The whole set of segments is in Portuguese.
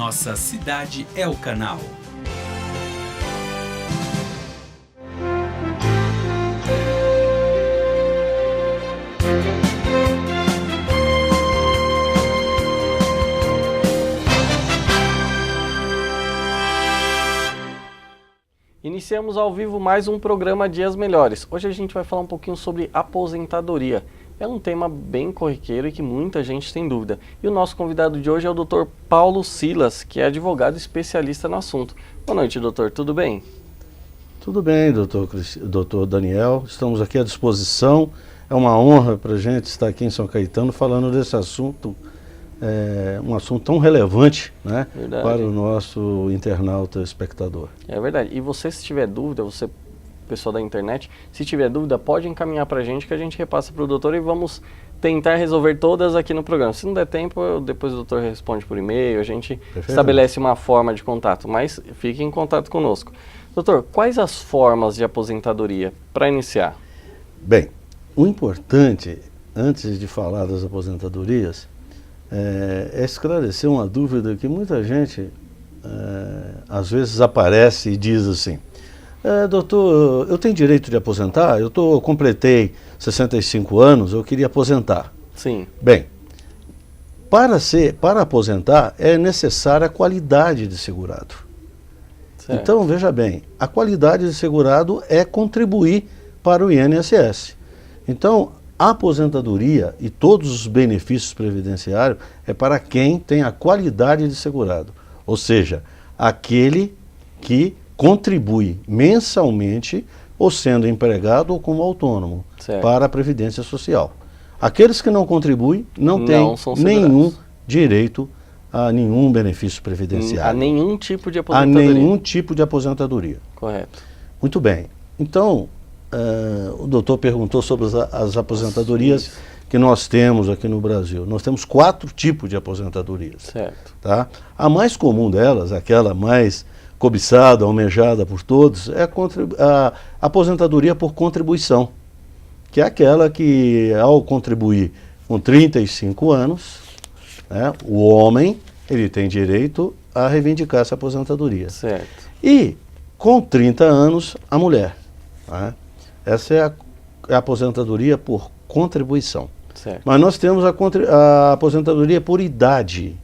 Nossa cidade é o canal. Iniciamos ao vivo mais um programa Dias Melhores. Hoje a gente vai falar um pouquinho sobre aposentadoria. É um tema bem corriqueiro e que muita gente tem dúvida. E o nosso convidado de hoje é o Dr. Paulo Silas, que é advogado especialista no assunto. Boa noite, doutor. Tudo bem? Tudo bem, doutor Daniel. Estamos aqui à disposição. É uma honra para a gente estar aqui em São Caetano falando desse assunto, um assunto tão relevante, né, para o nosso internauta espectador. É verdade. E você, se tiver dúvida, você, pessoal da internet, se tiver dúvida, pode encaminhar para a gente que a gente repassa para o doutor e vamos tentar resolver todas aqui no programa. Se não der tempo, depois o doutor responde por e-mail, a gente estabelece uma forma de contato, mas fique em contato conosco. Doutor, quais as formas de aposentadoria para iniciar? Bem, o importante, antes de falar das aposentadorias, é esclarecer uma dúvida que muita gente às vezes aparece e diz assim: doutor, eu tenho direito de aposentar? Eu completei 65 anos, eu queria aposentar. Sim. Bem, para aposentar é necessária a qualidade de segurado. Certo. Então, veja bem, a qualidade de segurado é contribuir para o INSS. Então, a aposentadoria e todos os benefícios previdenciários é para quem tem a qualidade de segurado, ou seja, aquele que contribui mensalmente ou sendo empregado ou como autônomo para a Previdência Social. Aqueles que não contribuem não têm nenhum direito a nenhum benefício previdenciário. A nenhum tipo de aposentadoria. A nenhum tipo de aposentadoria. Correto. Muito bem. Então, o doutor perguntou sobre as aposentadorias que nós temos aqui no Brasil. Nós temos 4 tipos de aposentadorias. Certo. Tá? A mais comum delas, aquela mais cobiçada, almejada por todos, é a aposentadoria por contribuição, que é aquela que, ao contribuir com 35 anos, né, o homem ele tem direito a reivindicar essa aposentadoria. Certo. E, com 30 anos, a mulher. Né? Essa é a aposentadoria por contribuição. Certo. Mas nós temos a aposentadoria por idade,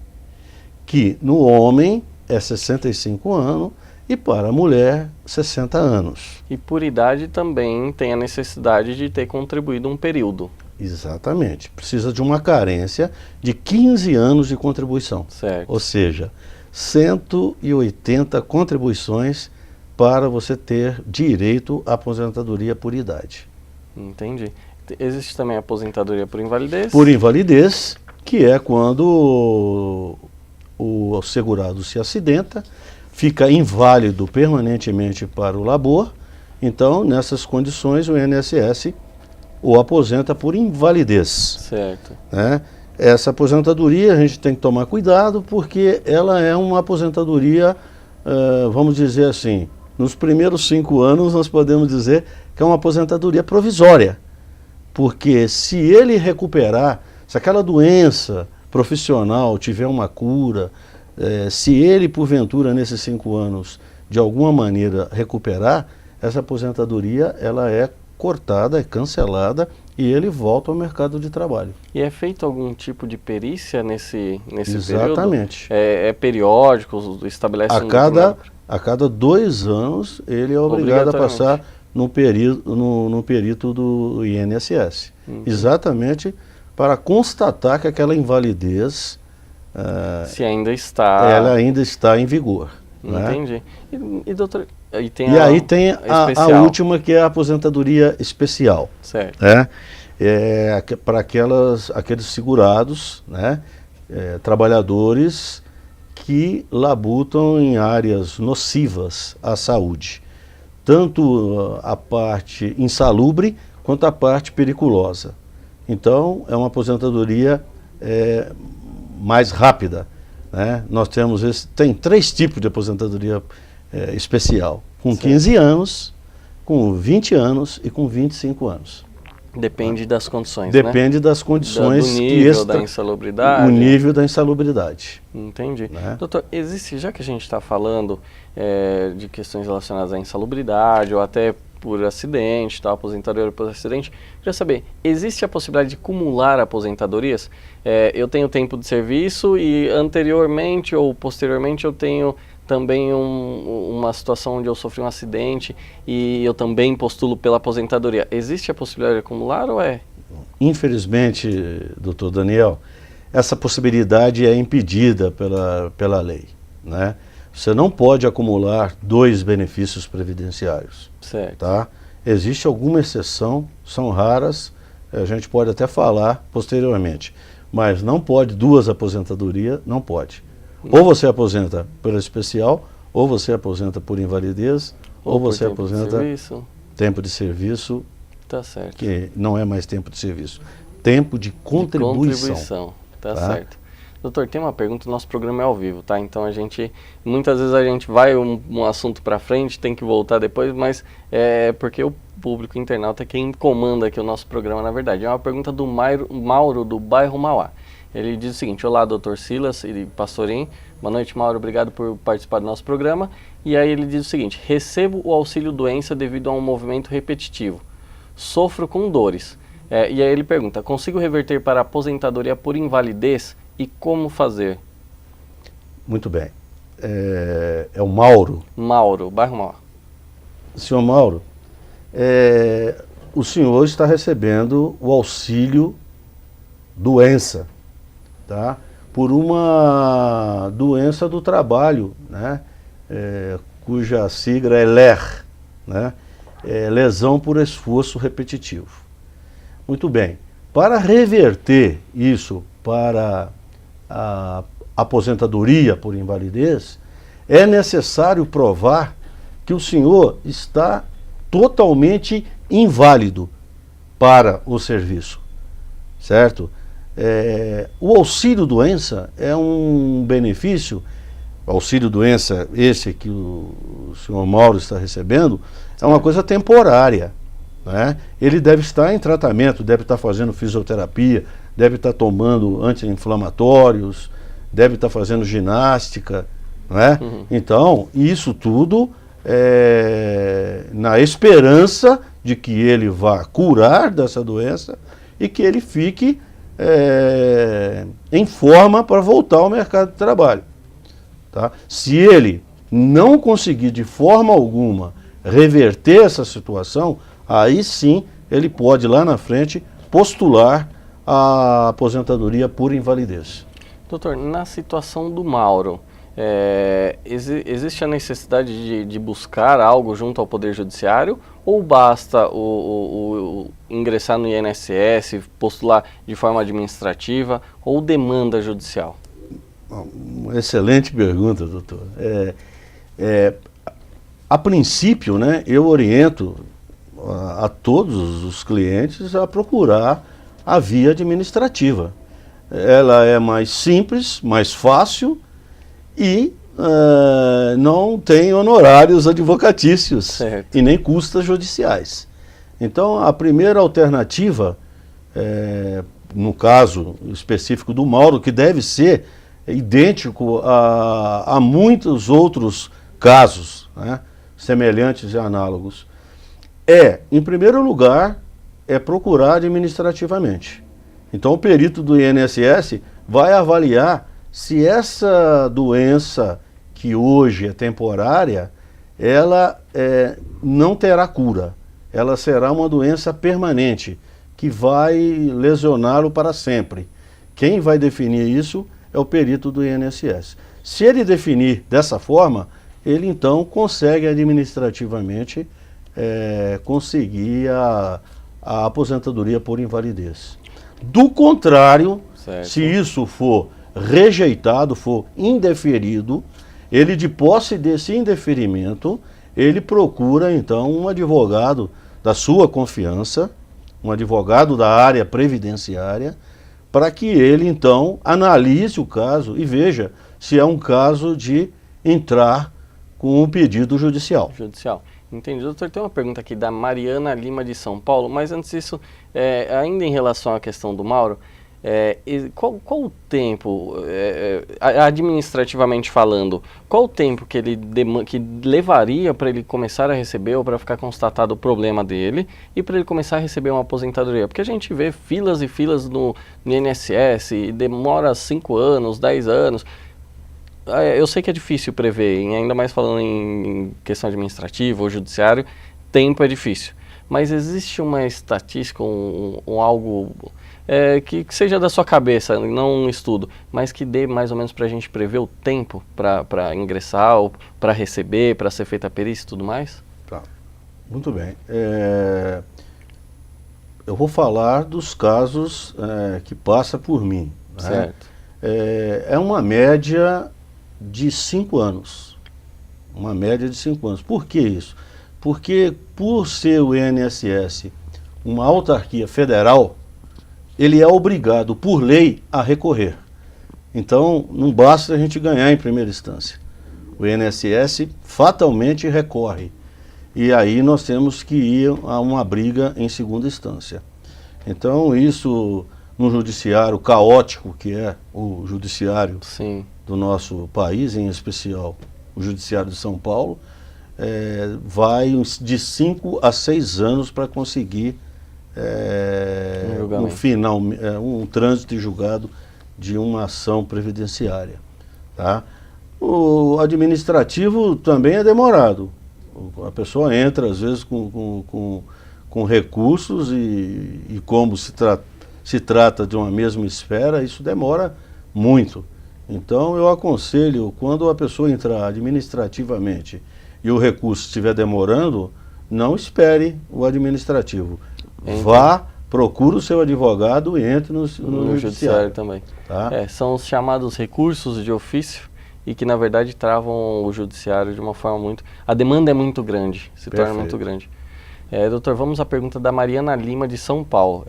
que no homem é 65 anos e para a mulher 60 anos. E por idade também tem a necessidade de ter contribuído um período. Exatamente. Precisa de uma carência de 15 anos de contribuição. Certo. Ou seja, 180 contribuições para você ter direito à aposentadoria por idade. Entendi. Existe também a aposentadoria por invalidez? Por invalidez, que é quando o segurado se acidenta, fica inválido permanentemente para o labor. Então, nessas condições, o INSS o aposenta por invalidez. Certo. Né? Essa aposentadoria a gente tem que tomar cuidado porque ela é uma aposentadoria, vamos dizer assim, nos primeiros 5 anos nós podemos dizer que é uma aposentadoria provisória. Porque se ele recuperar, se aquela doença profissional tiver uma cura, se ele porventura nesses 5 anos de alguma maneira recuperar, essa aposentadoria ela é cortada, é cancelada e ele volta ao mercado de trabalho. E é feito algum tipo de perícia nesse Exatamente. período? É periódico, estabelece a cada 2 anos ele é obrigado a passar no perito do INSS. Exatamente para constatar que aquela invalidez se ainda está... ela ainda está em vigor. Entendi. Né? E doutor... aí tem a última, que é a aposentadoria especial. Certo. Para aqueles segurados, né, trabalhadores que labutam em áreas nocivas à saúde. Tanto a parte insalubre quanto a parte periculosa. Então, é uma aposentadoria mais rápida. Né? Nós tem 3 tipos de aposentadoria especial, com 15 anos, com 20 anos e com 25 anos. Depende das condições, né? Depende das condições. Do nível da insalubridade. O nível da insalubridade. Entendi. Né? Doutor, já que a gente está falando de questões relacionadas à insalubridade ou até por acidente, tá? Aposentadoria por acidente, queria saber, existe a possibilidade de acumular aposentadorias? Eu tenho tempo de serviço e anteriormente ou posteriormente eu tenho também uma situação onde eu sofri um acidente e eu também postulo pela aposentadoria. Existe a possibilidade de acumular ou é? Infelizmente, doutor Daniel, essa possibilidade é impedida pela lei, né? Você não pode acumular 2 benefícios previdenciários. Certo. Tá? Existe alguma exceção, são raras, a gente pode até falar posteriormente, mas não pode 2 aposentadorias, não pode. Ou você aposenta pela especial, ou você aposenta por invalidez, ou você aposenta tempo de serviço, tá certo. Que não é mais tempo de serviço, tempo de contribuição. Tá certo. Doutor, tem uma pergunta, nosso programa é ao vivo, tá? Então muitas vezes a gente vai um assunto para frente, tem que voltar depois, mas é porque o público internauta é quem comanda aqui o nosso programa, na verdade. É uma pergunta do Mauro, do bairro Mauá. Ele diz o seguinte: olá, doutor Silas e Pastorim. Boa noite, Mauro. Obrigado por participar do nosso programa. E aí ele diz o seguinte: recebo o auxílio-doença devido a um movimento repetitivo. Sofro com dores. E aí ele pergunta: consigo reverter para aposentadoria por invalidez e como fazer? Muito bem. É o Mauro. Mauro, bairro Mauá. Senhor Mauro, o senhor está recebendo o auxílio-doença, tá? Por uma doença do trabalho, né? Cuja sigla é LER, né? Lesão por esforço repetitivo. Muito bem. Para reverter isso para a aposentadoria por invalidez, é necessário provar que o senhor está totalmente inválido para o serviço, certo? O auxílio-doença é um benefício, auxílio-doença esse que o senhor Mauro está recebendo, é uma coisa temporária, né? Ele deve estar em tratamento, deve estar fazendo fisioterapia, deve estar tomando anti-inflamatórios, deve estar fazendo ginástica, né? Uhum. Então, isso tudo na esperança de que ele vá curar dessa doença e que ele fique em forma para voltar ao mercado de trabalho. Tá? Se ele não conseguir de forma alguma reverter essa situação, aí sim ele pode lá na frente postular a aposentadoria por invalidez. Doutor, na situação do Mauro, existe a necessidade de buscar algo junto ao Poder Judiciário ou basta o ingressar no INSS, postular de forma administrativa ou demanda judicial? Uma excelente pergunta, doutor. A princípio, né, eu oriento a todos os clientes a procurar a via administrativa. Ela é mais simples, mais fácil e não tem honorários advocatícios. Certo. E nem custas judiciais. Então, a primeira alternativa, no caso específico do Mauro, que deve ser idêntico a muitos outros casos, né, semelhantes e análogos, em primeiro lugar, procurar administrativamente. Então, o perito do INSS vai avaliar se essa doença, que hoje é temporária, ela não terá cura. Ela será uma doença permanente, que vai lesioná-lo para sempre. Quem vai definir isso é o perito do INSS. Se ele definir dessa forma, ele então consegue administrativamente conseguir a aposentadoria por invalidez. Do contrário, certo, se isso for rejeitado, for indeferido, ele, de posse desse indeferimento, ele procura então um advogado da sua confiança, um advogado da área previdenciária, para que ele então analise o caso e veja se é um caso de entrar com um pedido judicial. Entendi. Doutor, tem uma pergunta aqui da Mariana Lima de São Paulo, mas antes disso, ainda em relação à questão do Mauro, qual o tempo, administrativamente falando, qual o tempo que que levaria para ele começar a receber ou para ficar constatado o problema dele e para ele começar a receber uma aposentadoria? Porque a gente vê filas e filas no INSS, e demora 5 anos, 10 anos. Eu sei que é difícil prever, ainda mais falando em questão administrativa ou judiciário, tempo é difícil. Mas existe uma estatística, algo que seja da sua cabeça, não um estudo, mas que dê mais ou menos para a gente prever o tempo para ingressar, ou para receber, para ser feita a perícia e tudo mais? Tá, muito bem. Eu vou falar dos casos que passa por mim. Certo. É uma média de 5 anos. Uma média de 5 anos. Por que isso? Porque por ser o INSS uma autarquia federal, ele é obrigado, por lei, a recorrer. Então, não basta a gente ganhar em primeira instância. O INSS fatalmente recorre. E aí nós temos que ir a uma briga em segunda instância. Então, isso num judiciário caótico, que é o judiciário Sim. do nosso país, em especial o judiciário de São Paulo, vai de 5 a 6 anos para conseguir um trânsito e julgado de uma ação previdenciária. Tá? O administrativo também é demorado. A pessoa entra, às vezes, com recursos e como se trata de uma mesma esfera, isso demora muito. Então, eu aconselho, quando a pessoa entrar administrativamente e o recurso estiver demorando, não espere o administrativo. Vá, procure o seu advogado e entre no judiciário também. Tá? São os chamados recursos de ofício e que, na verdade, travam o judiciário de uma forma muito... A demanda é muito grande, se torna muito grande. Doutor, vamos à pergunta da Mariana Lima, de São Paulo.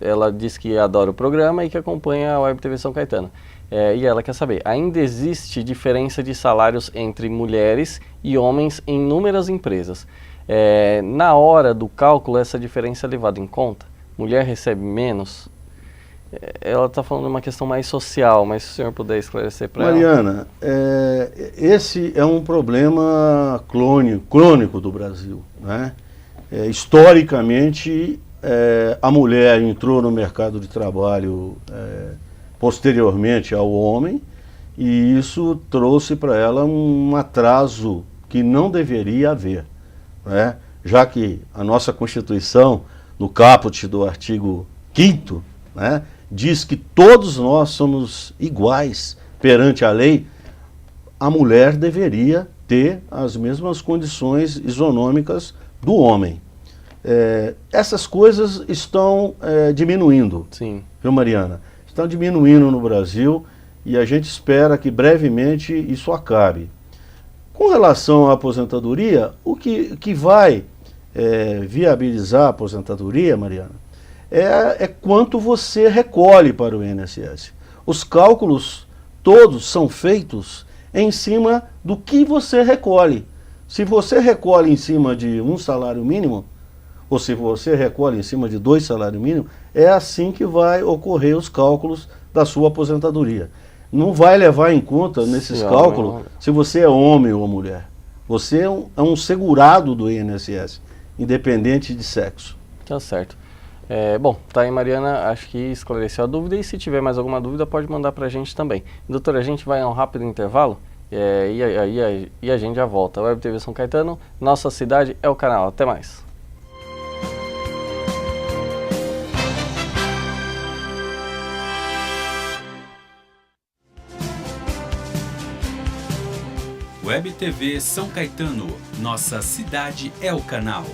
Ela diz que adora o programa e que acompanha a Web TV São Caetano. E ela quer saber, ainda existe diferença de salários entre mulheres e homens em inúmeras empresas? Na hora do cálculo, essa diferença é levada em conta? Mulher recebe menos? Ela está falando de uma questão mais social, mas se o senhor puder esclarecer para ela. Mariana, esse é um problema crônico do Brasil, né? Historicamente, a mulher entrou no mercado de trabalho posteriormente ao homem, e isso trouxe para ela um atraso que não deveria haver, né? Já que a nossa Constituição, no caput do artigo 5º, né, diz que todos nós somos iguais perante a lei, a mulher deveria ter as mesmas condições isonômicas do homem. Essas coisas estão diminuindo, Sim. Viu, Mariana? Estão diminuindo no Brasil e a gente espera que brevemente isso acabe. Com relação à aposentadoria, o que vai viabilizar a aposentadoria, Mariana, é quanto você recolhe para o INSS. Os cálculos todos são feitos em cima do que você recolhe. Se você recolhe em cima de um salário mínimo, ou se você recolhe em cima de 2 salários mínimos, é assim que vai ocorrer os cálculos da sua aposentadoria. Não vai levar em conta nesses cálculos se você é homem ou mulher. Você é um segurado do INSS, independente de sexo. Tá certo. Bom, tá aí, Mariana, acho que esclareceu a dúvida, e se tiver mais alguma dúvida pode mandar pra gente também. Doutora, a gente vai a um rápido intervalo e a gente já volta. Web TV São Caetano, nossa cidade é o canal. Até mais. Web TV São Caetano, nossa cidade é o canal.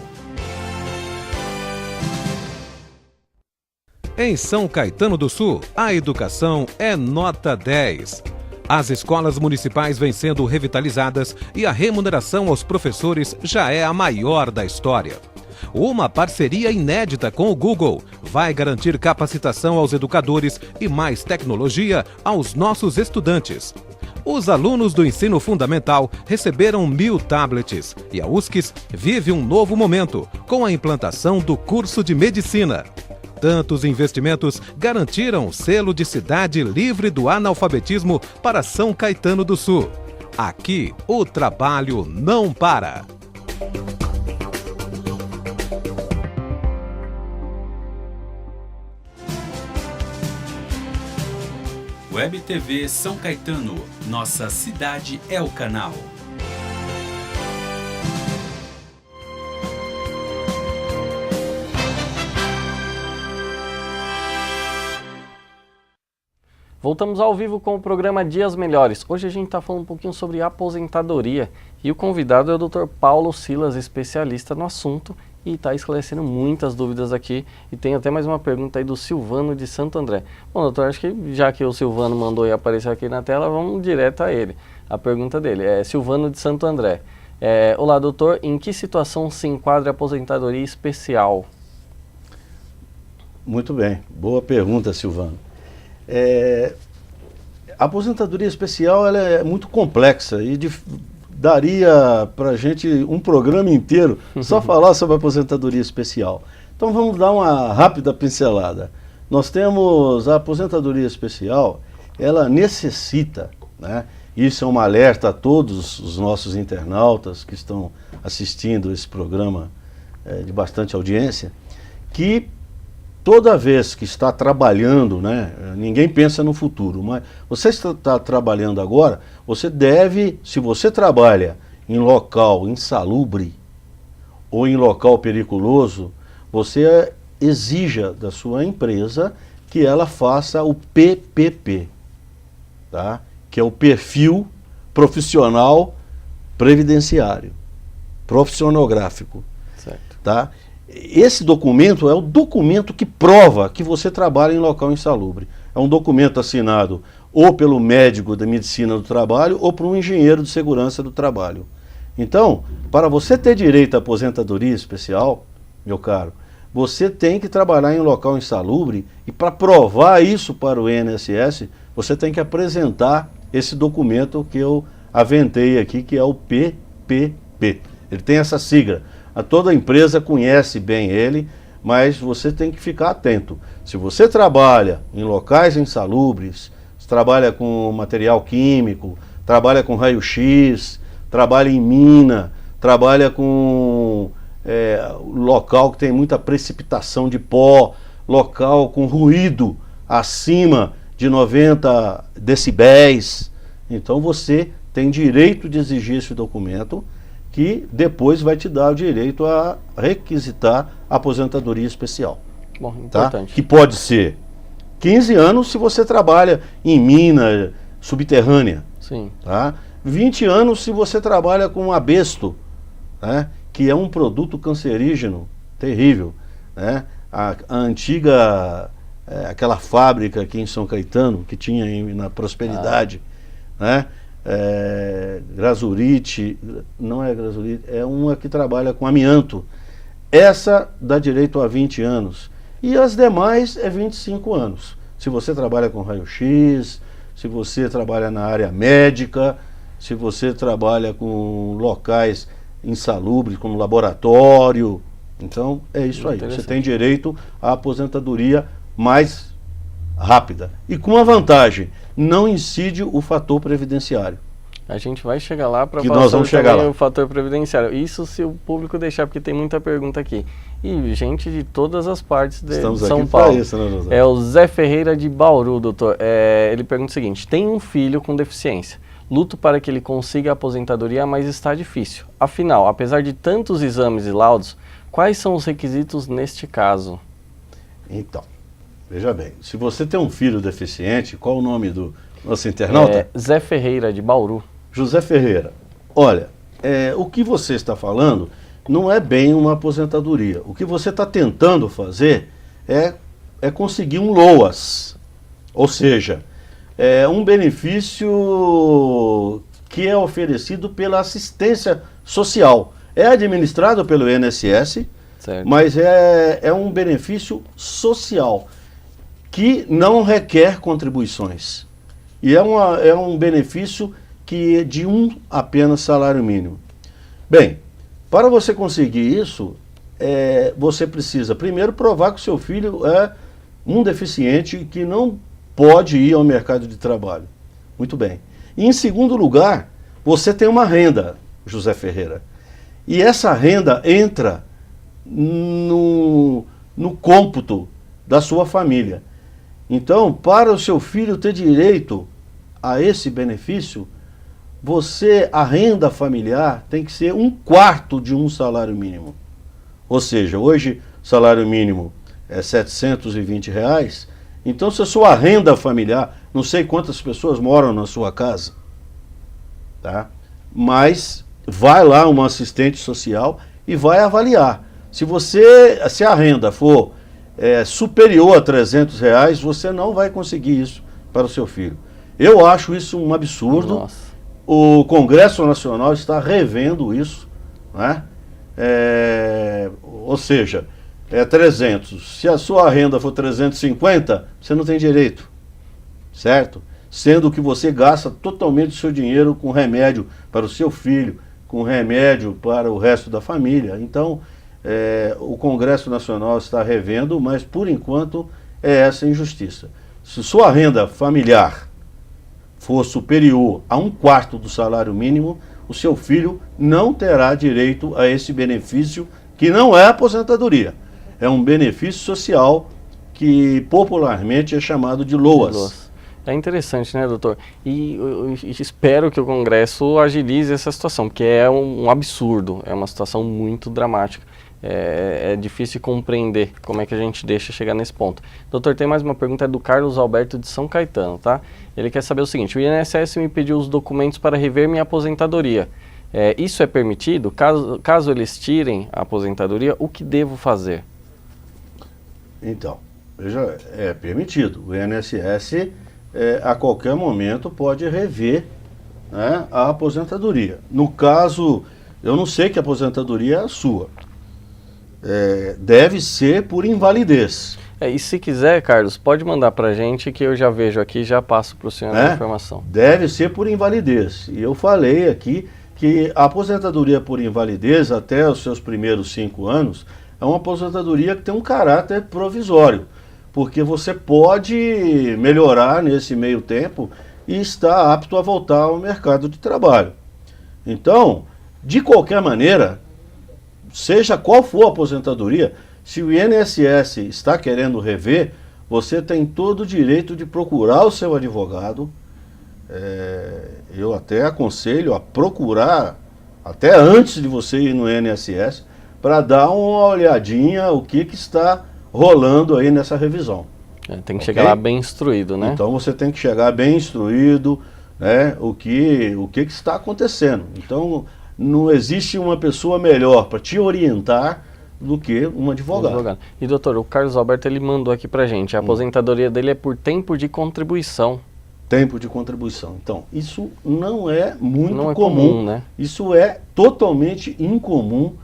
Em São Caetano do Sul, a educação é nota 10. As escolas municipais vêm sendo revitalizadas e a remuneração aos professores já é a maior da história. Uma parceria inédita com o Google vai garantir capacitação aos educadores e mais tecnologia aos nossos estudantes. Os alunos do ensino fundamental receberam 1.000 tablets e a USCS vive um novo momento com a implantação do curso de medicina. Tantos investimentos garantiram o selo de cidade livre do analfabetismo para São Caetano do Sul. Aqui, o trabalho não para. Web TV São Caetano, nossa cidade é o canal. Voltamos ao vivo com o programa Dias Melhores. Hoje a gente está falando um pouquinho sobre aposentadoria e o convidado é o Dr. Paulo Silas, especialista no assunto, e está esclarecendo muitas dúvidas aqui. E tem até mais uma pergunta aí do Silvano de Santo André. Bom, doutor, acho que já que o Silvano mandou aí aparecer aqui na tela, vamos direto a ele. A pergunta dele é Silvano de Santo André. Olá, doutor, em que situação se enquadra a aposentadoria especial? Muito bem, boa pergunta, Silvano. A aposentadoria especial ela é muito complexa e daria para a gente um programa inteiro só falar sobre a aposentadoria especial. Então vamos dar uma rápida pincelada. Nós temos a aposentadoria especial, ela necessita, né? Isso é um alerta a todos os nossos internautas que estão assistindo esse programa de bastante audiência, que toda vez que está trabalhando, né, ninguém pensa no futuro, mas você está trabalhando agora, você deve, se você trabalha em local insalubre ou em local periculoso, você exija da sua empresa que ela faça o PPP, tá? Que é o Perfil Profissional Previdenciário, profissionográfico, Certo. tá? Esse documento é o documento que prova que você trabalha em local insalubre. É um documento assinado ou pelo médico da medicina do trabalho ou por um engenheiro de segurança do trabalho. Então, para você ter direito à aposentadoria especial, meu caro, você tem que trabalhar em local insalubre e para provar isso para o INSS, você tem que apresentar esse documento que eu aventei aqui, que é o PPP. Ele tem essa sigla. Toda empresa conhece bem ele, mas você tem que ficar atento. Se você trabalha em locais insalubres, se trabalha com material químico, trabalha com raio-x, trabalha em mina, trabalha com local que tem muita precipitação de pó, local com ruído acima de 90 decibéis, então você tem direito de exigir esse documento, que depois vai te dar o direito a requisitar a aposentadoria especial. Bom, importante. Tá? Que pode ser 15 anos se você trabalha em mina subterrânea. Sim. Tá? 20 anos se você trabalha com abesto, né? Que é um produto cancerígeno terrível. Né? A antiga, aquela fábrica aqui em São Caetano, que tinha na Prosperidade, né? Grazurite, não é Grazurite, é uma que trabalha com amianto. Essa dá direito a 20 anos. E as demais é 25 anos. Se você trabalha com raio-x, se você trabalha na área médica, se você trabalha com locais insalubres, como laboratório. Então é isso aí. Você tem direito à aposentadoria mais rápida. E com uma vantagem, não incide o fator previdenciário. A gente vai chegar lá para falar sobre o fator previdenciário. Isso se o público deixar, porque tem muita pergunta aqui. E gente de todas as partes de São Paulo. Isso, né, José? É o Zé Ferreira de Bauru, doutor. Ele pergunta o seguinte: tem um filho com deficiência. Luto para que ele consiga a aposentadoria, mas está difícil. Afinal, apesar de tantos exames e laudos, quais são os requisitos neste caso? Então, veja bem, se você tem um filho deficiente, qual o nome do nosso internauta? Zé Ferreira, de Bauru. José Ferreira, olha, o que você está falando não é bem uma aposentadoria. O que você está tentando fazer é conseguir um LOAS, ou seja, um benefício que é oferecido pela assistência social. É administrado pelo INSS, certo, mas é um benefício social que não requer contribuições. E é um benefício que é de apenas salário mínimo. Bem, para você conseguir isso, você precisa primeiro provar que o seu filho é um deficiente que não pode ir ao mercado de trabalho. Muito bem. E em segundo lugar, você tem uma renda, José Ferreira. E essa renda entra no cômputo da sua família. Então, para o seu filho ter direito a esse benefício, a renda familiar tem que ser 1/4 de um salário mínimo. Ou seja, hoje o salário mínimo é R$ 720. Então, se a sua renda familiar, não sei quantas pessoas moram na sua casa, tá? Mas vai lá uma assistente social e vai avaliar. Se a renda for superior a R$ 300, você não vai conseguir isso para o seu filho. Eu acho isso um absurdo. Nossa. O Congresso Nacional está revendo isso, né? Ou seja, 300. Se a sua renda for 350, você não tem direito, certo? Sendo que você gasta totalmente o seu dinheiro com remédio para o seu filho, com remédio para o resto da família. Então, o Congresso Nacional está revendo, mas por enquanto é essa injustiça. Se sua renda familiar for superior a 1/4 do salário mínimo, o seu filho não terá direito a esse benefício, que não é aposentadoria. É um benefício social que popularmente é chamado de LOAS. É interessante, né, doutor? E eu espero que o Congresso agilize essa situação, porque é um absurdo, é uma situação muito dramática. É difícil compreender como é que a gente deixa chegar nesse ponto. Doutor, tem mais uma pergunta, é do Carlos Alberto de São Caetano, tá? Ele quer saber o seguinte: o INSS me pediu os documentos para rever minha aposentadoria. Isso é permitido? Caso eles tirem a aposentadoria, o que devo fazer? Então, veja, é permitido. O INSS a qualquer momento pode rever, né, a aposentadoria. No caso, eu não sei que aposentadoria é a sua. Deve ser por invalidez. E se quiser, Carlos, pode mandar para a gente que eu já vejo aqui e já passo para o senhor a informação. Deve ser por invalidez. E eu falei aqui que a aposentadoria por invalidez, até os seus primeiros 5 anos, é uma aposentadoria que tem um caráter provisório, porque você pode melhorar nesse meio tempo e está apto a voltar ao mercado de trabalho. Então, de qualquer maneira, seja qual for a aposentadoria, se o INSS está querendo rever, você tem todo o direito de procurar o seu advogado. Eu até aconselho a procurar, até antes de você ir no INSS, para dar uma olhadinha o que está rolando aí nessa revisão. Tem que chegar lá bem instruído, né? Então você tem que chegar bem instruído, né, o que está acontecendo. Então não existe uma pessoa melhor para te orientar do que um advogado. E doutor, o Carlos Alberto ele mandou aqui pra gente, a aposentadoria dele é por tempo de contribuição. Tempo de contribuição. Então, isso não é muito não é comum, né? Isso é totalmente incomum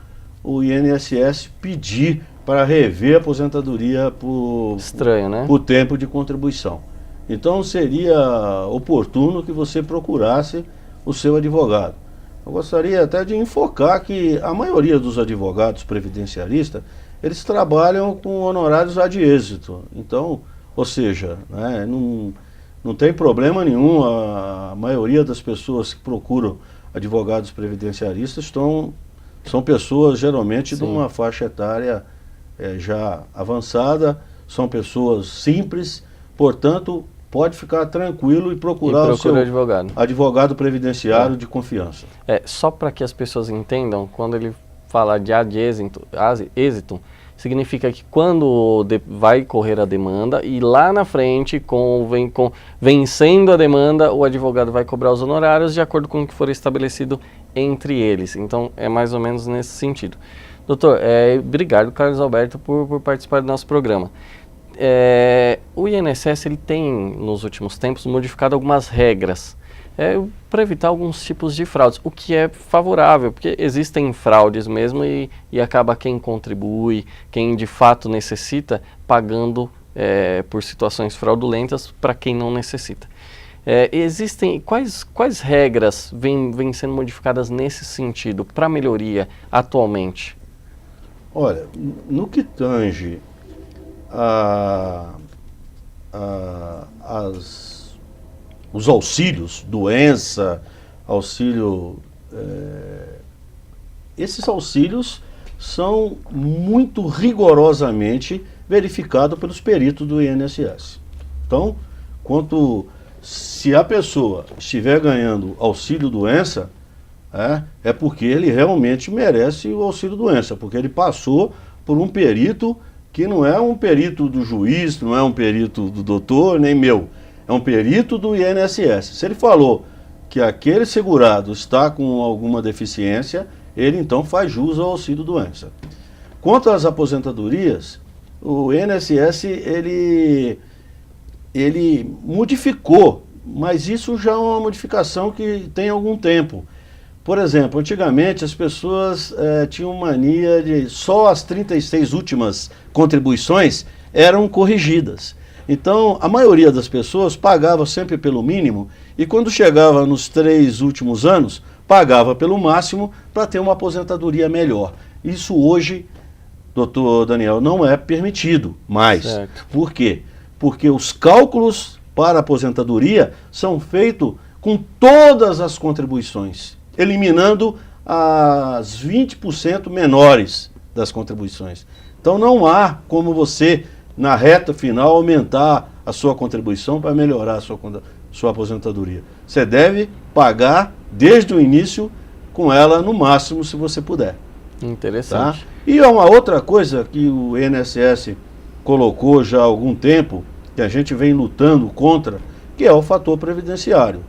o INSS pedir para rever a aposentadoria por, estranho, né? Por tempo de contribuição. Então seria oportuno que você procurasse o seu advogado. Eu gostaria até de enfocar que a maioria dos advogados previdenciaristas, eles trabalham com honorários ad êxito. Então, ou seja, né, não tem problema nenhum, a maioria das pessoas que procuram advogados previdenciaristas são pessoas geralmente de uma faixa etária já avançada, são pessoas simples, portanto, pode ficar tranquilo e procurar o seu advogado previdenciário de confiança. Só para que as pessoas entendam, quando ele fala de ad êxito, significa que quando vai correr a demanda e lá na frente, vencendo a demanda, o advogado vai cobrar os honorários de acordo com o que for estabelecido entre eles. Então, é mais ou menos nesse sentido. Doutor, obrigado, Carlos Alberto, por participar do nosso programa. O INSS ele tem, nos últimos tempos, modificado algumas regras para evitar alguns tipos de fraudes, o que é favorável, porque existem fraudes mesmo e acaba quem contribui, quem de fato necessita, pagando por situações fraudulentas para quem não necessita. Existem quais regras vêm sendo modificadas nesse sentido, para melhoria atualmente? Olha, no que tange os auxílios, doença, auxílio... esses auxílios são muito rigorosamente verificados pelos peritos do INSS. Então, se a pessoa estiver ganhando auxílio doença, é porque ele realmente merece o auxílio doença, porque ele passou por um perito que não é um perito do juiz, não é um perito do doutor, nem meu, é um perito do INSS. Se ele falou que aquele segurado está com alguma deficiência, ele então faz jus ao auxílio doença. Quanto às aposentadorias, o INSS ele modificou, mas isso já é uma modificação que tem algum tempo. Por exemplo, antigamente as pessoas tinham mania de só as 36 últimas contribuições eram corrigidas. Então, a maioria das pessoas pagava sempre pelo mínimo e quando chegava nos 3 últimos anos, pagava pelo máximo para ter uma aposentadoria melhor. Isso hoje, doutor Daniel, não é permitido mais. Certo. Por quê? Porque os cálculos para a aposentadoria são feitos com todas as contribuições, eliminando as 20% menores das contribuições. Então não há como você, na reta final, aumentar a sua contribuição para melhorar a sua aposentadoria. Você deve pagar desde o início com ela no máximo, se você puder. Interessante. Tá? E é uma outra coisa que o INSS colocou já há algum tempo, que a gente vem lutando contra, que é o fator previdenciário.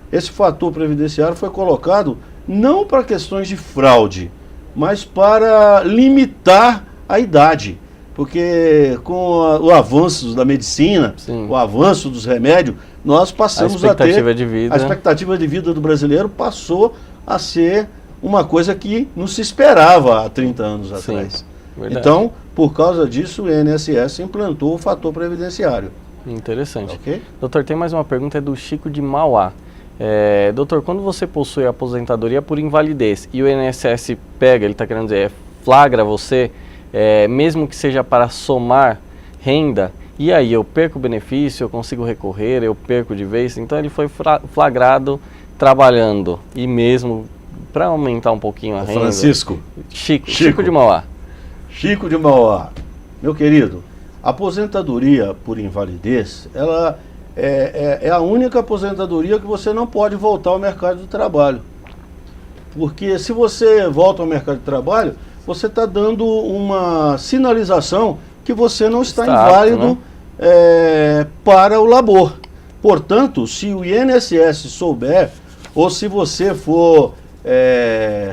Esse fator previdenciário foi colocado não para questões de fraude, mas para limitar a idade. Porque com o avanço da medicina, Sim. o avanço dos remédios, nós passamos a ter... A expectativa de vida do brasileiro passou a ser uma coisa que não se esperava há 30 anos atrás. Verdade. Então, por causa disso, o INSS implantou o fator previdenciário. Interessante. Ok? Doutor, tem mais uma pergunta, é do Chico de Mauá. Doutor, quando você possui a aposentadoria por invalidez e o INSS pega, ele está querendo dizer, flagra você, mesmo que seja para somar renda, e aí eu perco o benefício, eu consigo recorrer, eu perco de vez, então ele foi flagrado trabalhando, e mesmo para aumentar um pouquinho a renda... Francisco. Chico de Mauá. Chico de Mauá. Meu querido, a aposentadoria por invalidez, ela é a única aposentadoria que você não pode voltar ao mercado de trabalho. Porque se você volta ao mercado de trabalho, você está dando uma sinalização que você não está inválido, né? Para o labor. Portanto, se o INSS souber, ou se você for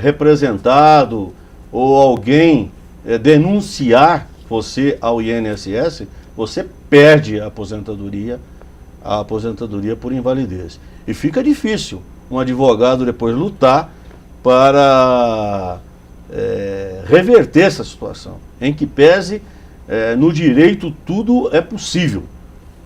representado, ou alguém denunciar você ao INSS, você perde a aposentadoria por invalidez. E fica difícil um advogado depois lutar para reverter essa situação, em que pese no direito tudo é possível.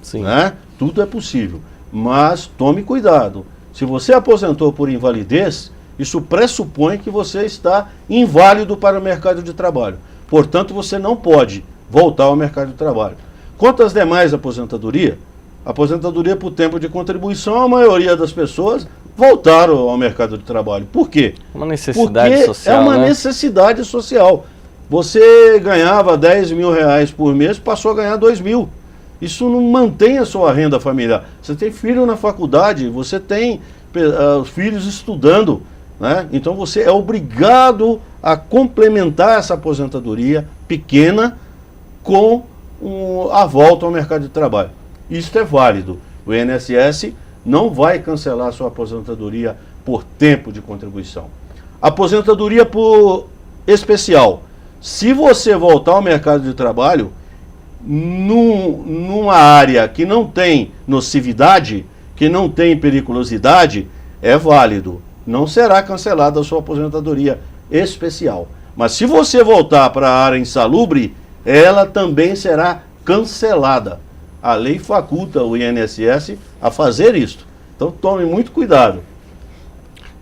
Sim. Né? Tudo é possível, mas tome cuidado. Se você aposentou por invalidez, isso pressupõe que você está inválido para o mercado de trabalho. Portanto, você não pode voltar ao mercado de trabalho. Quanto às demais aposentadorias, aposentadoria por tempo de contribuição, a maioria das pessoas voltaram ao mercado de trabalho. Por quê? Uma necessidade Porque social, é uma né? necessidade social. Você ganhava 10 mil reais por mês, passou a ganhar 2 mil. Isso não mantém a sua renda familiar. Você tem filho na faculdade, você tem filhos estudando, né? Então você é obrigado a complementar essa aposentadoria pequena com a volta ao mercado de trabalho. Isso é válido. O INSS não vai cancelar a sua aposentadoria por tempo de contribuição. Aposentadoria por especial. Se você voltar ao mercado de trabalho, numa área que não tem nocividade, que não tem periculosidade, é válido. Não será cancelada a sua aposentadoria especial. Mas se você voltar para a área insalubre, ela também será cancelada. A lei faculta o INSS a fazer isso. Então tome muito cuidado.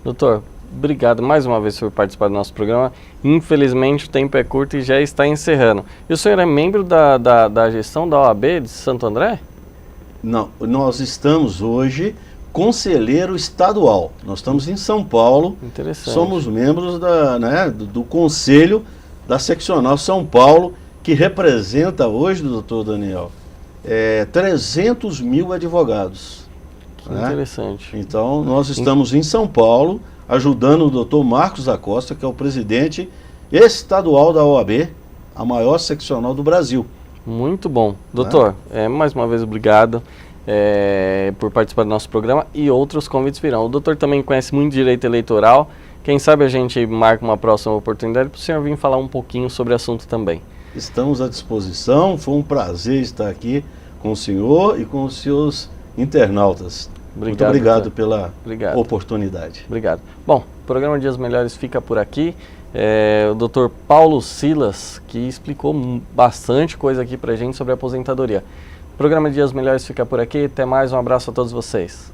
Doutor, obrigado mais uma vez por participar do nosso programa. Infelizmente o tempo é curto e já está encerrando. E o senhor é membro da gestão da OAB de Santo André? Não, nós estamos hoje conselheiro estadual. Nós estamos em São Paulo. Interessante. Somos membros do conselho da seccional São Paulo, que representa hoje, doutor Daniel, 300 mil advogados. Que interessante. Então, nós estamos em São Paulo, ajudando o doutor Marcos da Costa, que é o presidente estadual da OAB, a maior seccional do Brasil. Muito bom. Doutor, mais uma vez obrigado por participar do nosso programa e outros convites virão. O doutor também conhece muito direito eleitoral. Quem sabe a gente marca uma próxima oportunidade para o senhor vir falar um pouquinho sobre o assunto também. Estamos à disposição. Foi um prazer estar aqui com o senhor e com os seus internautas. Muito obrigado pela oportunidade. Obrigado. Bom, o programa Dias Melhores fica por aqui. O Dr. Paulo Silas, que explicou bastante coisa aqui pra gente sobre a aposentadoria. O programa Dias Melhores fica por aqui. Até mais, um abraço a todos vocês.